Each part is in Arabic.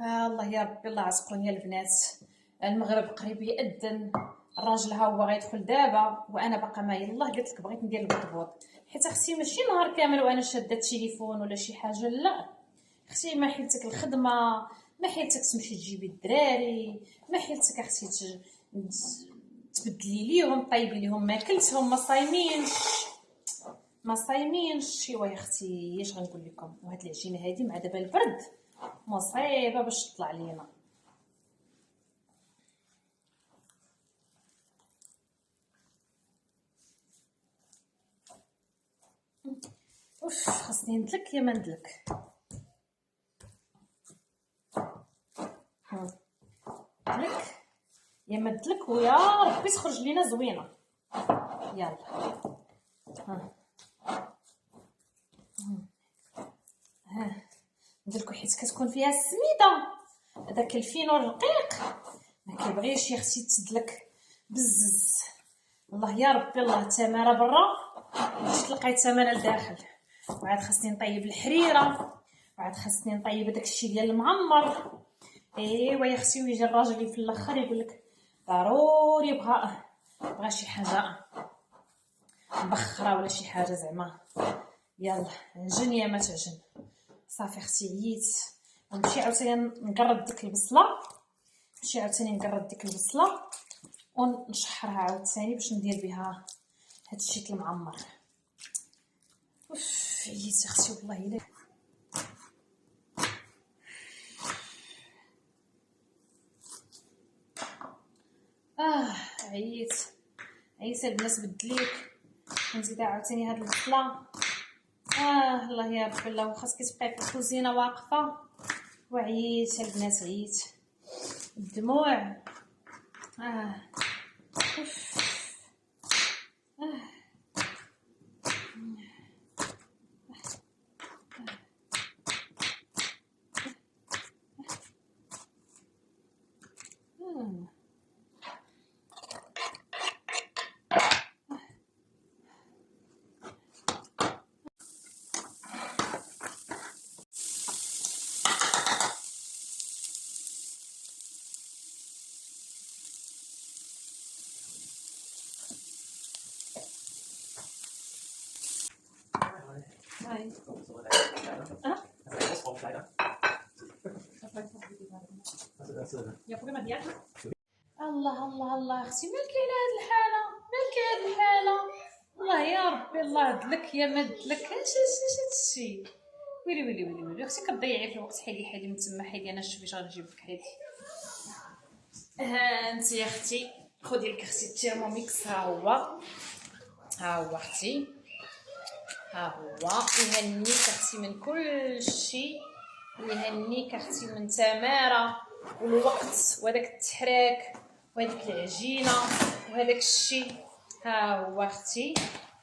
الله يا ربي الله عتقوني البنات. المغرب قريب يأذن، الراجل ها هو غيدخل دابا وانا باقا ما يلاه. قلت لك بغيت ندير البطبوط حيت اختي ماشي نهار كامل وانا شاده التليفون ولا شي حاجه، لا اختي ما حيلتك الخدمه، ما حيلتك تمشي تجيبي الدراري، ما حيلتك اختي تبدلي ليهم طيبي ليهم ماكلتهم ما صايمينش ما صايمينش. ايوا يا اختي اش غنقول لكم، وهاد العجينه هادي مع دابا البرد مصيبه باش تطلع لينا. اوف خاصني ندلك يا ما ندلك. ندلك يا ما ندلك ويا ربي تخرج لينا زوينه. يلا ندلكو حيت كتكون فيها السميده، هذاك الفينو الرقيق ما كيبغيش يا اختي تدلك بزز. الله يا ربي الله، التماره برا باش تلقاي التماره لداخل. وعاد خاصني نطيب الحريره، وعاد خاصني نطيب داك الشيء ديال المعمر. ايوا يا اختي، ويجي الراجل في الاخر يقول لك ضروري بغى شي حاجه مبخره ولا شي حاجه زعما. يلا عجن يا ما تعجن. صافي اختي عييت. نمشي عاوتاني نقرد ديك البصله، نمشي عاوتاني نقرد ديك البصله ونشحرها عاوتاني باش ندير بها هاد الشيء المعمر. اوف عييت اختي والله الا. عييت البنات بدليك. نزيد عاوتاني هاد البصله. الله يا ربي الله، وخاصك تبقاي في الكوزينه واقفه. وعييت البنات عييت الدموع. الله الله الله اختي، مالك على هاد الحاله، مالك على هاد الحاله. الله يا ربي الله، دلك يا ما دلك. اش هادشي؟ ويلي ويلي ويلي ويلي اختي، كتضيعي في الوقت. حيدي من تما، حيدي انا شوفي اش غنجيب لك. حيدي انت يا اختي، خدي لك اختي التيرموميكس. ها هو اختي، ها هو يهنيك اختي من كل شيء، يهنيك اختي من تماره والوقت وهداك التحراك وهذيك العجينه وهذاك الشيء. ها هو اختي،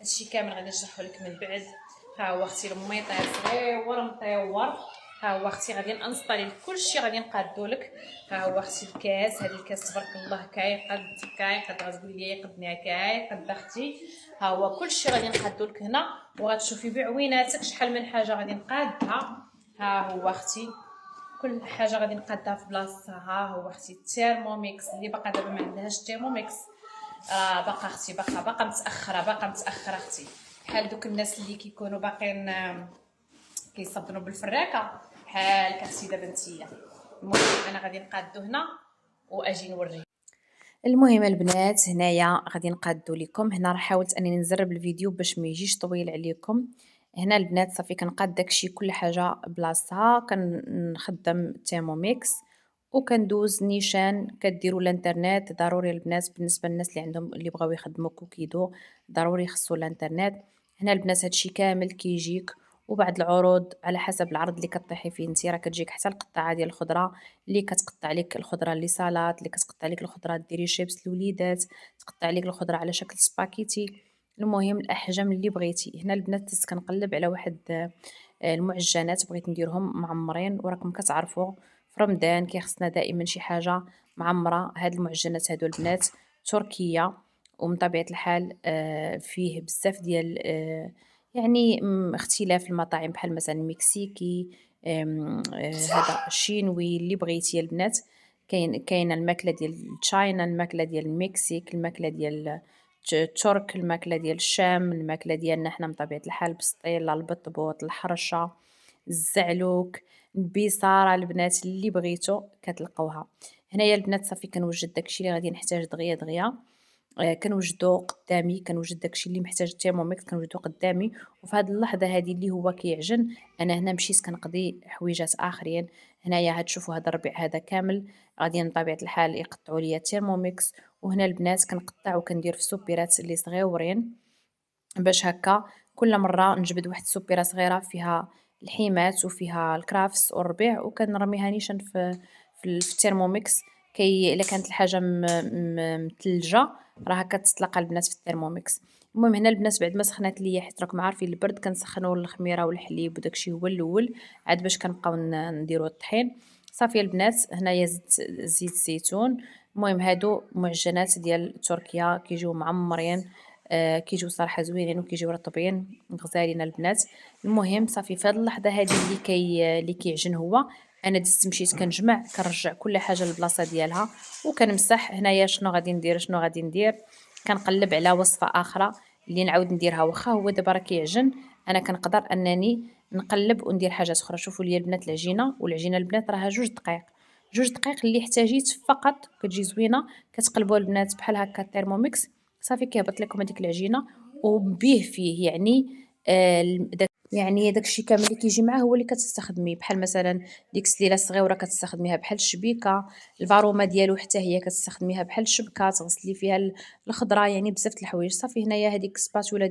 هادشي كامل غادي نشرحو لك من بعد. ها هو اختي الميطير صغيور مطيور. ها هو اختي غادي نانسطالي لك كلشي، غادي نقادو لك. ها هو اختي الكاس، هذا الكاس تبارك الله كايقد غتقولي لي يقدني كايقد اختي. ها هو كلشي غادي نقادو لك هنا، وغتشوفي بعويناتك شحال من حاجه غادي نقادها. ها هو اختي كل حاجه غادي نقادها في بلاصتها. ها هو اختي التيرموميكس اللي باقا دابا ما عندهاش تيرموميكس باقا اختي، باقا متاخره اختي، بحال دوك الناس اللي كيكونوا باقيين كيصبنوا بالفراكه بحالك اختي دابا نتيا. المهم انا غادي نقادو هنا واجي نوريك. المهم البنات هنايا غادي نقادو لكم. هنا راه حاولت انني نزرب الفيديو باش ما يجيش طويل عليكم. هنا البنات صافي كنقاد داكشي كل حاجه بلاصتها، كنخدم التيرموميكس وكندوز نيشان. كديروا الانترنت ضروري البنات، بالنسبه للناس اللي عندهم اللي بغاو يخدموا كوكيدو ضروري خصو الانترنت. هنا البنات هادشي كامل كيجيك، وبعد العروض على حسب العرض اللي كطيحي فيه نتي راه كتجيك حتى القطعه ديال الخضره اللي كتقطع لك الخضره اللي سالاد، اللي كتقطع لك الخضره ديري شيبس لوليدات، تقطع لك الخضره على شكل سباكيتي. المهم الاحجام اللي بغيتي. هنا البنات كنقلب على واحد المعجنات بغيت نديرهم معمرين، وراكم كتعرفوا في رمضان كيخصنا دائما شي حاجه معمره. هاد المعجنات هادو البنات تركيه، ومن طبيعه الحال فيه بزاف ديال يعني اختلاف المطاعم بحال مثلا المكسيكي هذا شينوي اللي بغيتي البنات. كاينه الماكله ديال تشاينا، الماكله ديال المكسيك، الماكله ديال الترك، الماكله ديال الشام، الماكله ديالنا حنا بطبيعه الحال بسطيله، البطبوط، الحرشه، الزعلوك، البيصاره البنات اللي بغيتو كتلقاوها. هنايا البنات صافي كنوجد داكشي اللي غادي نحتاج دغيا دغيا. كنوجدو قدامي، كنوجد داكشي اللي محتاج التيرموميكس كنوجدو قدامي. وفي هاد اللحظه هادي اللي هو كيعجن، انا هنا مشيت كنقضي حويجات اخرين. هنايا هاد شوفوا هذا الربيع هذا كامل غادي بطبيعه الحال يقطعوا ليا التيرموميكس. وهنا البنات كنقطع وكندير في سوبيرات اللي صغيورين، باش هكا كل مره نجبد واحد السوبيره صغيره فيها الحيمات وفيها الكرافس والربيع، وكنرميها نيشان في الترموميكس. الا كانت الحاجه متلجه راها كتطلق البنات في الترموميكس. المهم هنا البنات بعد ما سخنات ليا، حيت راكم عارفين البرد كنسخنوا الخميره والحليب وداكشي هو الاول عاد باش كنبقاو نديروا الطحين. صافي البنات هنايا زيت الزيتون. المهم هادو معجنات ديال تركيا كيجيو معمرين، كيجيو صراحه زوينين وكيجيو رطبين غزالين البنات. المهم صافي في هذه اللحظه هذه اللي كيعجن هو، انا دزت مشيت كنجمع كنرجع كل حاجه للبلاصه ديالها وكنمسح. هنايا شنو غادي ندير كنقلب على وصفه اخرى اللي نعاود نديرها. واخا هو دابا راه كيعجن، انا كنقدر انني نقلب وندير حاجات اخرى. شوفوا لي البنات العجينه، والعجينه البنات راها 2 دقائق، 2 دقائق اللي احتاجيت فقط كتجي زوينه. كتقلبوا البنات بحال هكا الترموميكس صافي كيهبط لكم هذيك العجينه وبيه فيه. يعني داك الشيء كامل اللي كيجي معاه هو اللي كتستخدميه، بحال مثلا ديك السليله الصغيره كتستخدميها بحال الشبيكه، الفارومه ديالو حتى هي كتستخدميها بحال الشبكه تغسلي فيها الخضره. يعني بزاف د الحوايج. صافي هنايا هذيك السباتولا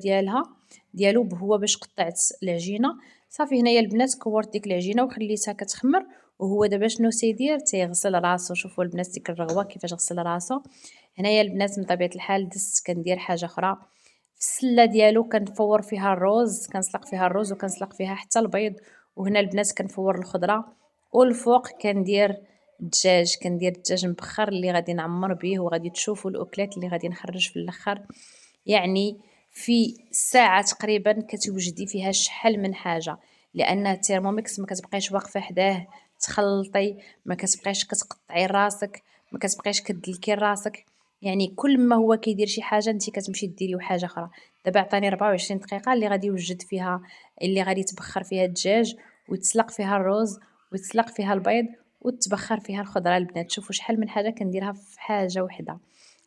ديالو هو باش قطعت العجينه. صافي هنايا البنات كورت ديك العجينه وخليتها كتخمر. وهو دابا شنو تيدير تيغسل راسو. شوفوا البنات ديك الرغوه كيفاش غسل راسو. هنايا البنات من طبيعه الحال دزت كندير حاجه اخرى في السله ديالو، كنفور فيها الروز، كنسلق فيها الروز وكنسلق فيها حتى البيض. وهنا البنات كنفور الخضره. والفوق كندير الدجاج مبخر اللي غادي نعمر به، وغادي تشوفوا الاكلات اللي غادي نخرج في الاخر. يعني في ساعه تقريبا كتوجدي فيها شحال من حاجه، لان الترموميكس ما كتبقايش واقفه حداه تخلطي، ما كتبقايش كتقطعي راسك، ما كتبقايش كدلكي راسك. يعني كل ما هو كيدير شي حاجه انت كتمشي ديري حاجه اخرى. دابا عطاني 24 دقيقه اللي غادي يوجد فيها، اللي غادي يتبخر فيها الدجاج ويتسلق فيها الروز ويتسلق فيها البيض وتبخر فيها الخضره. البنات شوفوا شحال من حاجه كنديرها في حاجه وحده.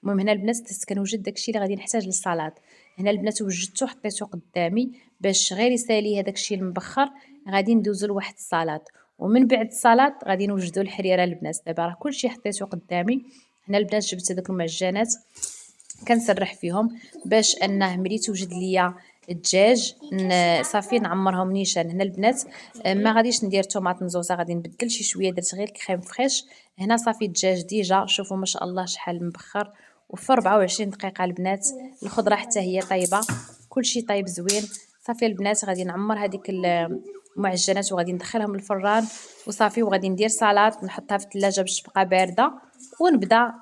المهم هنا البنات كنوجد داكشي اللي غادي نحتاج للصلاد. هنا البنات وجدته حطيته قدامي باش غير يسالي هذاك الشيء المبخر. غادي ندوزو لواحد الصلاد، ومن بعد الصلاد غادي نوجدو الحريره. البنات دابا راه كلشي حطيته قدامي. هنا البنات جبت هذوك المعجنات كنسرح فيهم باش انه ملي توجد ليا الدجاج صافي نعمرهم نيشان. هنا البنات ما غاديش ندير طوماط مزوزه، غادي نبدل شي شويه، درت غير كريم فريش. هنا صافي الدجاج ديجا شوفوا ما شاء الله شحال مبخر. وفي 24 دقيقه البنات الخضره حتى هي طيبه، كلشي طيب زوين. صافي البنات غادي نعمر هذيك المعجنات وغادي ندخلهم الفران وصافي. وغادي ندير سلطه نحطها في الثلاجه باش تبقى بارده، ونبدا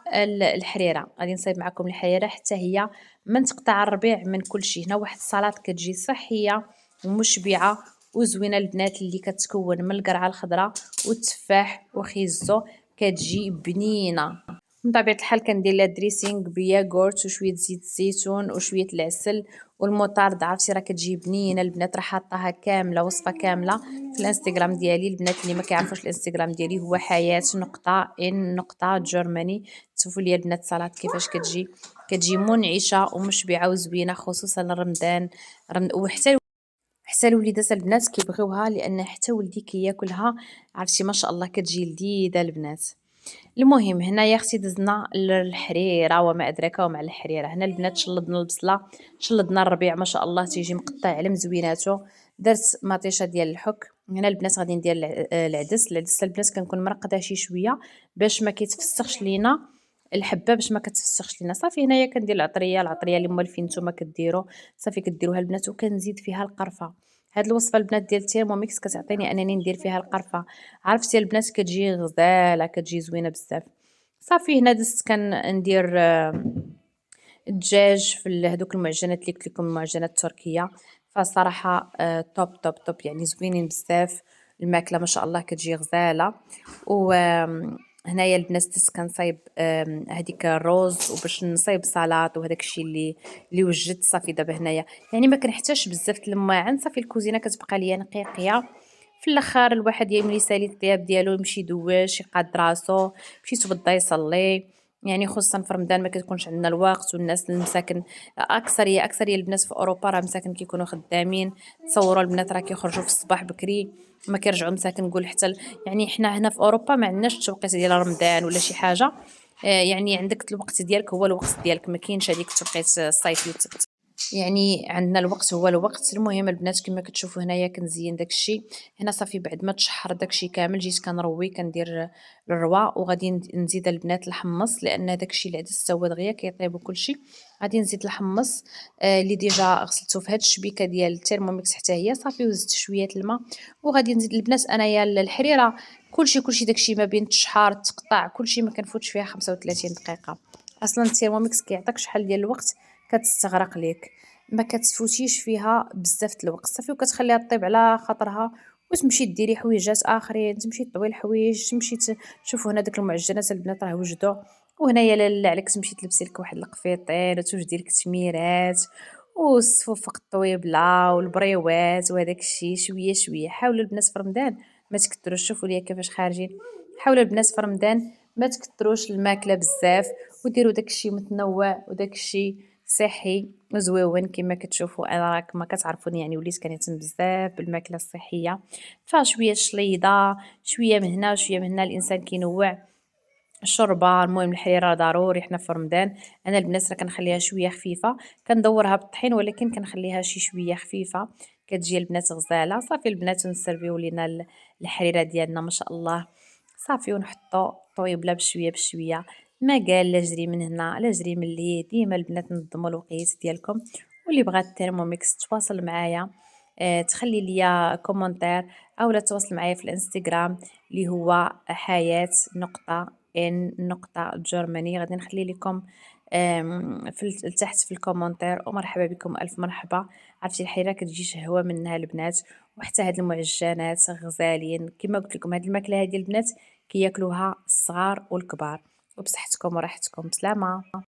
الحريره. غادي نصايب معكم الحريره حتى هي من تقطع الربيع من كل شيء. هنا واحد السلطه كتجي صحيه ومشبعه وزوينه البنات، اللي كتكون من القرعه الخضراء والتفاح وخيزو، كتجي بنينه. من طبيعه الحال كندير لها دريسينغ بياغورت وشويه زيت الزيتون وشويه العسل والمطارد. عرفتي راه كتجي بنينه البنات. راه حاطاها كامله وصفه كامله في الانستغرام ديالي. البنات اللي ما كيعرفوش الانستغرام ديالي هو حياه نقطه ان نقطه جرماني. شوفوا لي البنات السلطه كيفاش كتجي منعشه ومشبعه وزوينه، خصوصا رمضان. وحتى الوليدات البنات كيبغيوها، لان حتى ولدي كياكلها. عرفتي ما شاء الله كتجي لذيذه البنات. المهم هنايا اختي دزنا الحريره وما ادراك ومع الحريره. هنا البنات شلضنا البصله، شلضنا الربيع ما شاء الله تيجي مقطع على مزويناتو. درت مطيشه ديال الحك. هنا البنات غادي ندير العدس البنات كنكون مرقده شي شويه باش ما كيتفسخش لينا الحبه، باش ما كتفسخش لينا. صافي هنايا كندير العطريه اللي موالفين نتوما كديروا. صافي كديروها البنات وكنزيد فيها القرفه. هاد الوصفه البنات ديال التيرموميكس كتعطيني انني ندير فيها القرفه. عرفتي البنات كتجي غزاله كتجي زوينه بزاف. صافي هنا دزت كندير الدجاج في هذوك المعجنات اللي قلت لكم، المعجنات التركيه. فصراحه توب توب توب، يعني زوينين بزاف. الماكله ما شاء الله كتجي غزاله. و هنايا البنات كنصايب هذيك الروز، وباش نصايب سلطه وهداك الشيء اللي وجدت صافي. دابا هنايا يعني ما كنحتاجش بزاف الماعن، صافي الكوزينه كتبقى ليا نقيقيه. في الاخر الواحد يملي يسالي الطياب ديالو، يمشي يدواش يقاد راسو، يمشي يتوضا يصلي. يعني خصوصا في رمضان ما كتكونش عندنا الوقت، والناس المساكن اكثريه البنات في اوروبا راه مساكن كيكونوا خدامين. تصوروا البنات راه كيخرجوا في الصباح بكري، ما كيرجعوا مساكن نقول حتى يعني حنا هنا في اوروبا ما عندناش التوقيت ديال رمضان ولا شي حاجه. يعني عندك الوقت ديالك هو الوقت ديالك، ما كاينش هذيك التوقيت الصيفي. يعني عندنا الوقت هو الوقت. المهم البنات كما كتشوفوا هنايا كنزين داكشي. هنا صافي بعد ما تشحر داكشي كامل جيت كنروي كندير الروا، وغادي نزيد البنات الحمص، لان داكشي اللي عاد استوى دغيا كيطيب وكلشي. غادي نزيد الحمص اللي ديجا غسلته في هاد الشبيكه ديال التيرموميكس حتى هي صافي، وزدت شويه الماء. وغادي نزيد البنات انايا الحريره كلشي داكشي ما بين تشحار تقطع كلشي ما كنفوتش فيها 35 دقيقه. اصلا التيرموميكس كيعطيك شحال ديال الوقت كتستغرق ليك، ما كتفوتيش فيها بزاف الوقت صافي، وكتخليها طيب على خاطرها. وتمشي ديري حويجات اخرين، تمشي طوي الحوايج، تمشي تشوفوا هنا داك المعجنات البنات راه وجدوا. وهنايا لاله عليك تمشي تلبسي لك واحد القفيطين وتوجدي لك التميرات والصفوفق الطويبله والبريوات وهداك الشيء شويه. حاولوا البنات في رمضان ما تكثروش، شوفوا ليا كيفاش خارجين. حاولوا البنات في رمضان ما تكثروش الماكله بزاف، وديروا داك الشيء متنوع وداك الشيء صحي وزويون. كما كتشوفوا انا راك ما كتعرفوني يعني وليت كنهتم بزاف بالماكله الصحيه. فشويه شليضه شويه من هنا وشويه من هنا، الانسان كينوع الشوربه. المهم الحريره ضروري حنا في رمضان. انا البنات راه كنخليها شويه خفيفه، كندورها بالطحين ولكن كنخليها شي شويه خفيفه، كتجي البنات غزاله. صافي البنات نسربيو لينا الحريره ديالنا ما شاء الله صافي، ونحطو طويبله بشويه. ما قال لا جري من هنا لا جري من اللي ديما البنات نظموا الوقيت ديالكم. واللي بغات الترموميكس تواصل معايا، تخلي ليا كومونتير او لا تواصل معايا في الانستغرام اللي هو حياة نقطة ان نقطة جرماني. غادي نخلي لكم تحت في الكومنتير. ومرحبا بكم الف مرحبا. عرفتي الحيرة كتجي شهوة منها البنات، وحتى هاد المعجنات غزالين كما قلت لكم. هاد الماكلة هادي البنات كياكلوها الصغار والكبار. وبصحتكم وراحتكم، بسلامة.